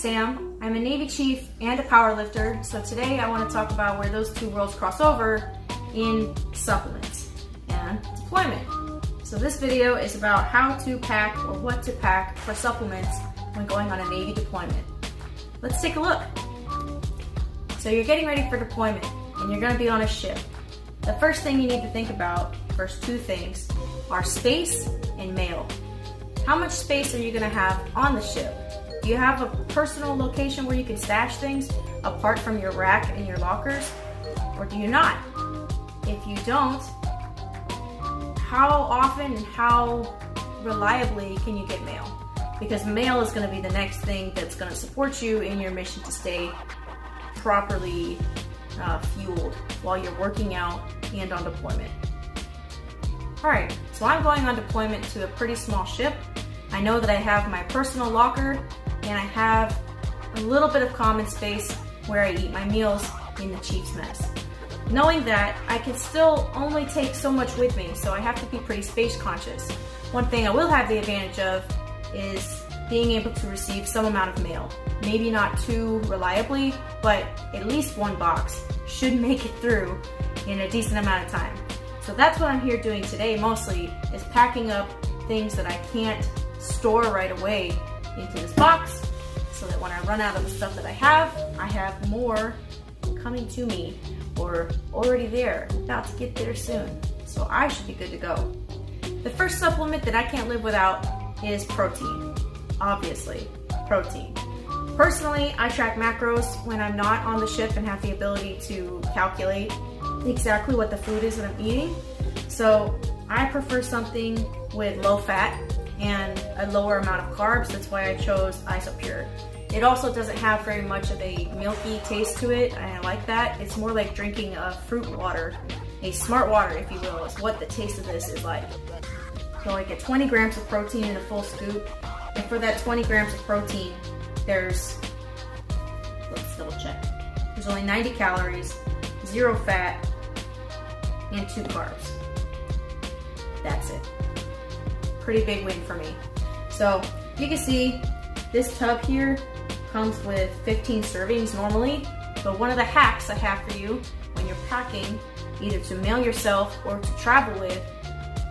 Sam. I'm a Navy chief and a powerlifter, so today I want to talk about where those two worlds cross over in supplements and deployment. So this video is about how to pack or what to pack for supplements when going on a Navy deployment. Let's take a look. So you're getting ready for deployment and you're going to be on a ship. The first thing you need to think about, first two things, are space and mail. How much space are you going to have on the ship? Do you have a personal location where you can stash things apart from your rack and your lockers? Or do you not? If you don't, how often and how reliably can you get mail? Because mail is going to be the next thing that's going to support you in your mission to stay properly fueled while you're working out and on deployment. Alright, so I'm going on deployment to a pretty small ship. I know that I have my personal locker and I have a little bit of common space where I eat my meals in the chief's mess. Knowing that, I can still only take so much with me, so I have to be pretty space conscious. One thing I will have the advantage of is being able to receive some amount of mail. Maybe not too reliably, but at least one box should make it through in a decent amount of time. So that's what I'm here doing today mostly, is packing up things that I can't store right away into this box, so that when I run out of the stuff that I have more coming to me or already there, about to get there soon. So I should be good to go. The first supplement that I can't live without is protein. Obviously, protein. Personally, I track macros when I'm not on the ship and have the ability to calculate exactly what the food is that I'm eating. So I prefer something with low fat and a lower amount of carbs. That's why I chose Isopure. It also doesn't have very much of a milky taste to it, and I like that. It's more like drinking a fruit water, a smart water if you will, is what the taste of this is like. So I get 20 grams of protein in a full scoop, and for that 20 grams of protein, let's double check. There's only 90 calories, 0 fat, and 2 carbs. That's it. Pretty big win for me. So you can see this tub here comes with 15 servings normally, but one of the hacks I have for you when you're packing, either to mail yourself or to travel with,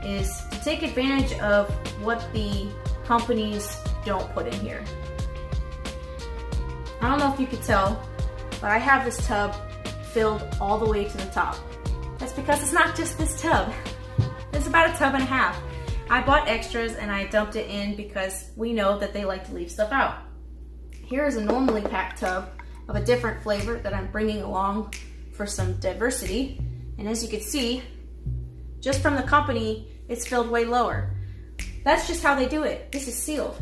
is to take advantage of what the companies don't put in here. I don't know if you could tell, but I have this tub filled all the way to the top. That's because it's not just this tub. It's about a tub and a half. I bought extras and I dumped it in because we know that they like to leave stuff out. Here is a normally packed tub of a different flavor that I'm bringing along for some diversity. And as you can see, just from the company, it's filled way lower. That's just how they do it. This is sealed.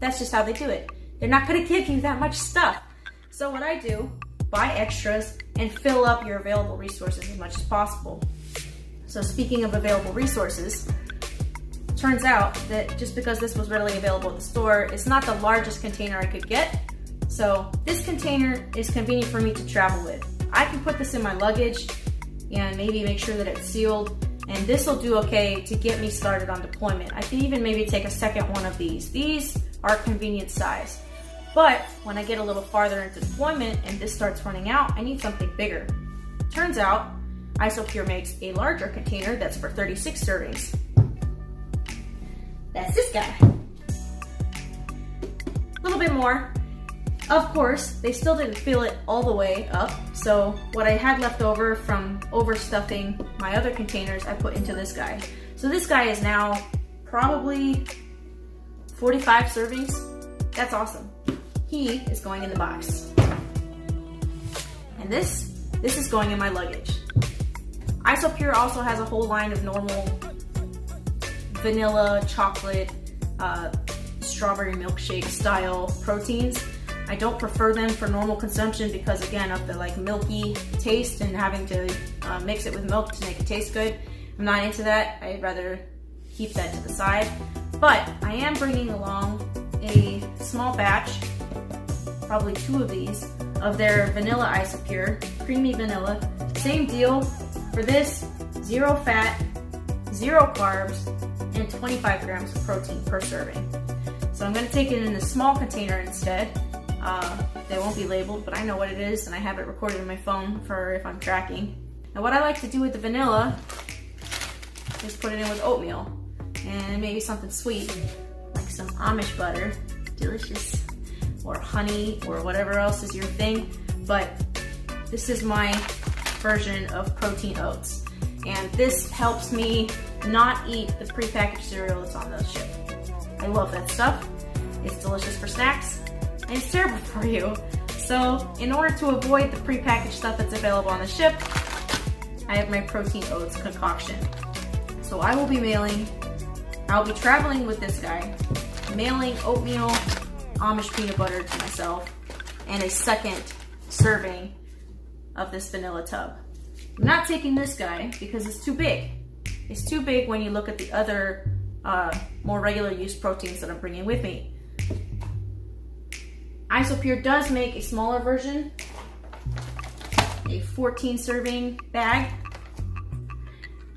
That's just how they do it. They're not gonna give you that much stuff. So what I do, buy extras and fill up your available resources as much as possible. So speaking of available resources, turns out that just because this was readily available at the store, it's not the largest container I could get. So this container is convenient for me to travel with. I can put this in my luggage and maybe make sure that it's sealed, and this will do okay to get me started on deployment. I can even maybe take a second one of these. These are convenient size. But when I get a little farther into deployment and this starts running out, I need something bigger. Turns out, Isopure makes a larger container that's for 36 servings. That's this guy. A little bit more. Of course, they still didn't fill it all the way up, so what I had left over from overstuffing my other containers, I put into this guy. So this guy is now probably 45 servings. That's awesome. He is going in the box. And this is going in my luggage. Isopure also has a whole line of normal vanilla, chocolate, strawberry milkshake style proteins. I don't prefer them for normal consumption because, again, of the milky taste and having to mix it with milk to make it taste good. I'm not into that. I'd rather keep that to the side. But I am bringing along a small batch, probably 2 of these, of their vanilla Isopure, creamy vanilla. Same deal for this, 0 fat, 0 carbs, and 25 grams of protein per serving. So I'm gonna take it in a small container instead. They won't be labeled, but I know what it is and I have it recorded in my phone for if I'm tracking. And what I like to do with the vanilla is put it in with oatmeal and maybe something sweet, like some Amish butter, delicious, or honey, or whatever else is your thing. But this is my version of protein oats. And this helps me not eat the prepackaged cereal that's on the ship. I love that stuff. It's delicious for snacks, and it's terrible for you. So in order to avoid the prepackaged stuff that's available on the ship, I have my protein oats concoction. So I'll be traveling with this guy, mailing oatmeal, Amish peanut butter to myself, and a second serving of this vanilla tub. I'm not taking this guy because it's too big. It's too big when you look at the other more regular use proteins that I'm bringing with me. Isopure does make a smaller version, a 14 serving bag.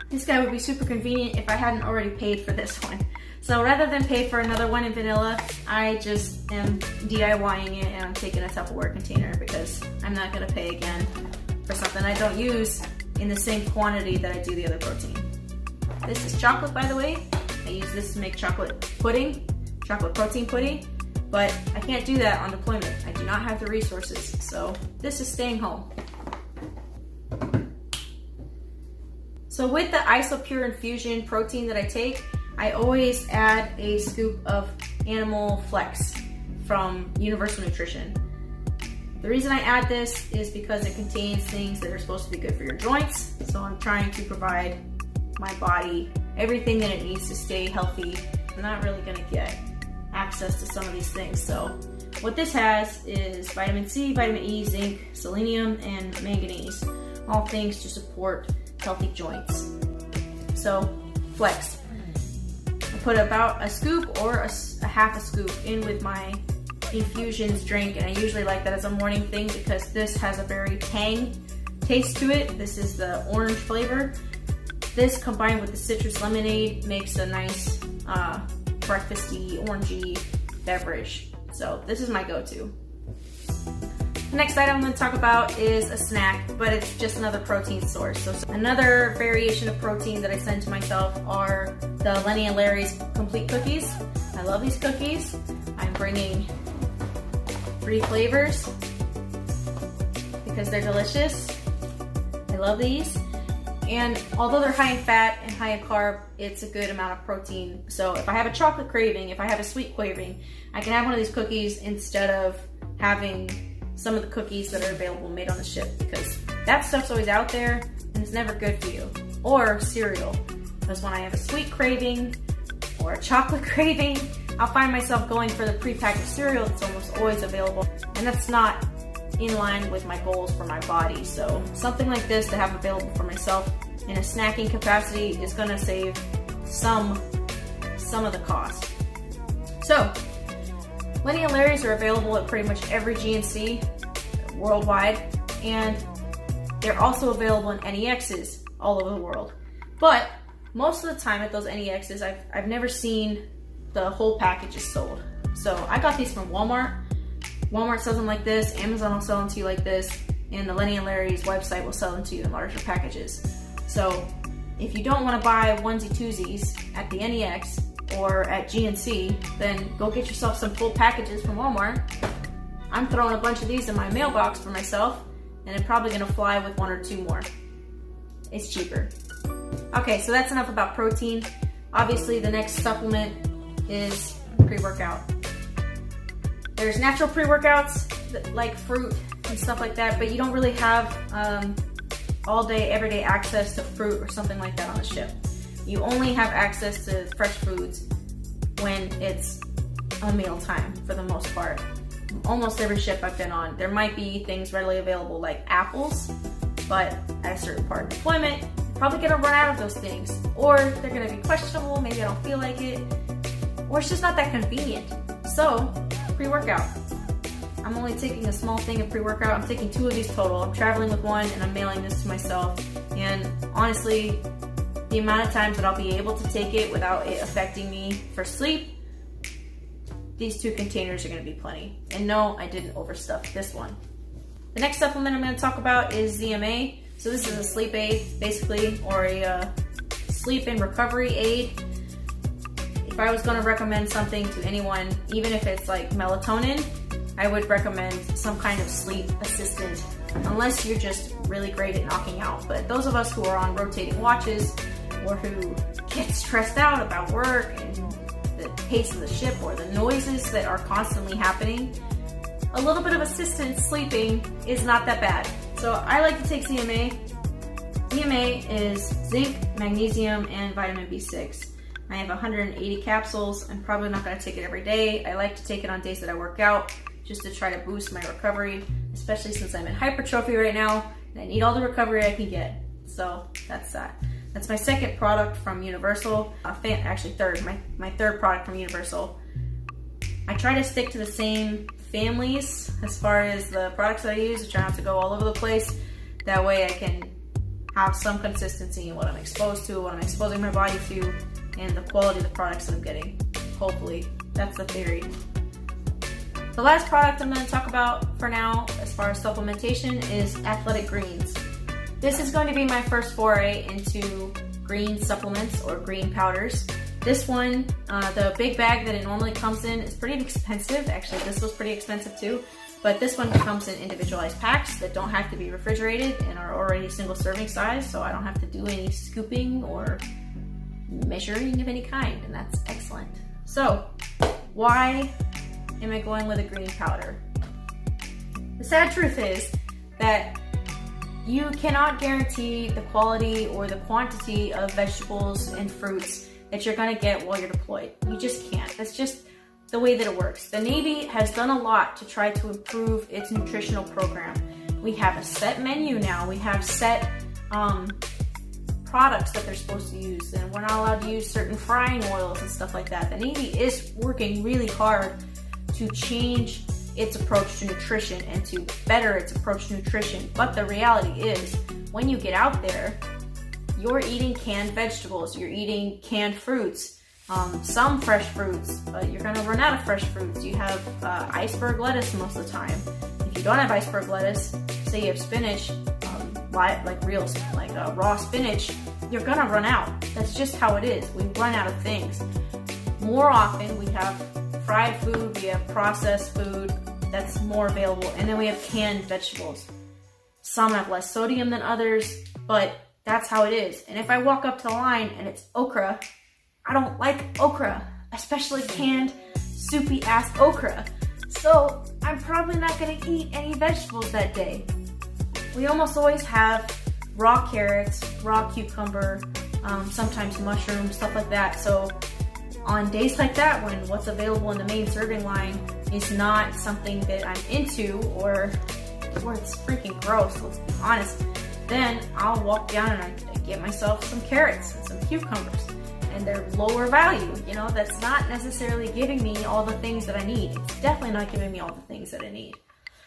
This guy would be super convenient if I hadn't already paid for this one. So rather than pay for another one in vanilla, I just am DIYing it and I'm taking a Tupperware container because I'm not gonna pay again for something I don't use in the same quantity that I do the other protein. This is chocolate, by the way. I use this to make chocolate pudding, chocolate protein pudding, but I can't do that on deployment. I do not have the resources, so this is staying home. So with the Isopure Infusion protein that I take, I always add a scoop of Animal Flex from Universal Nutrition. The reason I add this is because it contains things that are supposed to be good for your joints. So I'm trying to provide my body everything that it needs to stay healthy. I'm not really gonna get access to some of these things. So what this has is vitamin C, vitamin E, zinc, selenium, and manganese. All things to support healthy joints. So Flex. I put about a scoop or a half a scoop in with my infusions drink, and I usually like that as a morning thing because this has a very tang taste to it. This is the orange flavor. This combined with the citrus lemonade makes a nice breakfasty, orangey beverage. So this is my go-to. The next item I'm going to talk about is a snack, but it's just another protein source. So another variation of protein that I send to myself are the Lenny and Larry's Complete Cookies. I love these cookies. I'm bringing 3 flavors because they're delicious. I love these. And although they're high in fat and high in carb, it's a good amount of protein. So if I have a chocolate craving, if I have a sweet craving, I can have one of these cookies instead of having some of the cookies that are available made on the ship, because that stuff's always out there and it's never good for you. Or cereal, because when I have a sweet craving or a chocolate craving, I'll find myself going for the prepackaged cereal that's almost always available, and that's not in line with my goals for my body. So something like this to have available for myself in a snacking capacity is gonna save some of the cost. So Lenny and Larry's are available at pretty much every GNC worldwide, and they're also available in NEXs all over the world. But most of the time at those NEXs, I've never seen the whole packages sold. So I got these from Walmart. Walmart sells them like this, Amazon will sell them to you like this, and the Lenny and Larry's website will sell them to you in larger packages. So if you don't want to buy onesie twosies at the NEX or at GNC, then go get yourself some full packages from Walmart. I'm throwing a bunch of these in my mailbox for myself, and I'm probably gonna fly with 1 or 2 more. It's cheaper. Okay, so that's enough about protein. Obviously, the next supplement is pre-workout. There's natural pre-workouts like fruit and stuff like that, but you don't really have all day, everyday access to fruit or something like that on the ship. You only have access to fresh foods when it's a meal time for the most part. Almost every ship I've been on, there might be things readily available like apples, but at a certain part of deployment, you're probably gonna run out of those things, or they're gonna be questionable, maybe I don't feel like it, or it's just not that convenient. So, pre-workout. I'm only taking a small thing of pre-workout. I'm taking 2 of these total. I'm traveling with 1 and I'm mailing this to myself. And honestly, the amount of times that I'll be able to take it without it affecting me for sleep, these 2 containers are going to be plenty. And no, I didn't overstuff this one. The next supplement I'm going to talk about is ZMA. So this is a sleep aid, basically, or a sleep and recovery aid. If I was going to recommend something to anyone, even if it's like melatonin, I would recommend some kind of sleep assistant, unless you're just really great at knocking out. But those of us who are on rotating watches, or who get stressed out about work and the pace of the ship or the noises that are constantly happening, a little bit of assistance sleeping is not that bad. So I like to take ZMA. ZMA is zinc, magnesium, and vitamin B6. I have 180 capsules. I'm probably not going to take it every day. I like to take it on days that I work out, just to try to boost my recovery, especially since I'm in hypertrophy right now and I need all the recovery I can get. So that's that. That's my second product from Universal. Actually third, my third product from Universal. I try to stick to the same families as far as the products that I use. I try not to go all over the place. That way I can have some consistency in what I'm exposed to, what I'm exposing my body to, and the quality of the products that I'm getting. Hopefully, that's the theory. The last product I'm going to talk about for now, as far as supplementation, is Athletic Greens. This is going to be my first foray into green supplements or green powders. This one, the big bag that it normally comes in is pretty expensive. Actually, this was pretty expensive too. But this one comes in individualized packs that don't have to be refrigerated and are already single serving size, so I don't have to do any scooping or measuring of any kind, and that's excellent. So, why am I going with a green powder? The sad truth is that you cannot guarantee the quality or the quantity of vegetables and fruits that you're going to get while you're deployed. You just can't. That's just the way that it works. The Navy has done a lot to try to improve its nutritional program. We have a set menu now. We have set products that they're supposed to use, and we're not allowed to use certain frying oils and stuff like that. The Navy is working really hard to change its approach to nutrition and to better its approach to nutrition. But the reality is, when you get out there, you're eating canned vegetables, you're eating canned fruits, some fresh fruits, but you're gonna run out of fresh fruits. You have iceberg lettuce most of the time. If you don't have iceberg lettuce, say you have spinach, raw spinach, you're gonna run out. That's just how it is. We run out of things. More often, we have fried food, we have processed food that's more available, and then we have canned vegetables. Some have less sodium than others, but that's how it is. And if I walk up to the line and it's okra, I don't like okra, especially canned, soupy ass okra. So I'm probably not gonna eat any vegetables that day. We almost always have raw carrots, raw cucumber, sometimes mushrooms, stuff like that. So on days like that, when what's available in the main serving line is not something that I'm into, or it's freaking gross, let's be honest, then I'll walk down and I get myself some carrots and some cucumbers. And they're lower value, that's not necessarily giving me all the things that I need. It's definitely not giving me all the things that I need.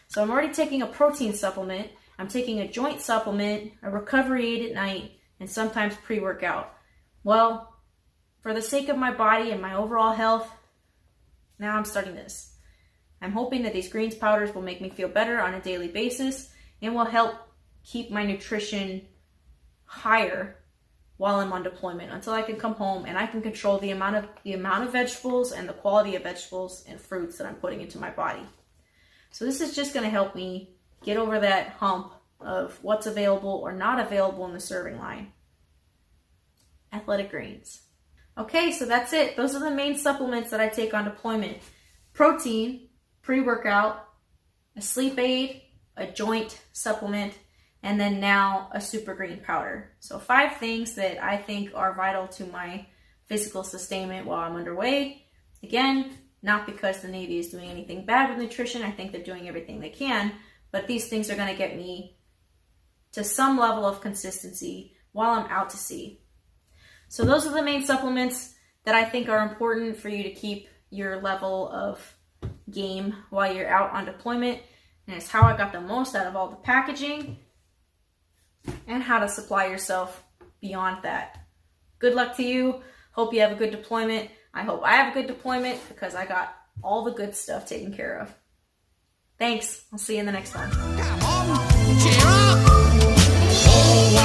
So I'm already taking a protein supplement, I'm taking a joint supplement, a recovery aid at night, and sometimes pre-workout. Well, for the sake of my body and my overall health, now I'm starting this. I'm hoping that these greens powders will make me feel better on a daily basis and will help keep my nutrition higher while I'm on deployment, until I can come home and I can control the amount of vegetables and the quality of vegetables and fruits that I'm putting into my body. So this is just going to help me get over that hump of what's available or not available in the serving line. Athletic Greens. Okay, so that's it. Those are the main supplements that I take on deployment. Protein, pre-workout, a sleep aid, a joint supplement, and then now a super green powder. So 5 things that I think are vital to my physical sustainment while I'm underway. Again, not because the Navy is doing anything bad with nutrition. I think they're doing everything they can, but these things are going to get me to some level of consistency while I'm out to sea. So those are the main supplements that I think are important for you to keep your level of game while you're out on deployment. And it's how I got the most out of all the packaging and how to supply yourself beyond that. Good luck to you. Hope you have a good deployment. I hope I have a good deployment because I got all the good stuff taken care of. Thanks. I'll see you in the next one. Come on, cheer up! Oh,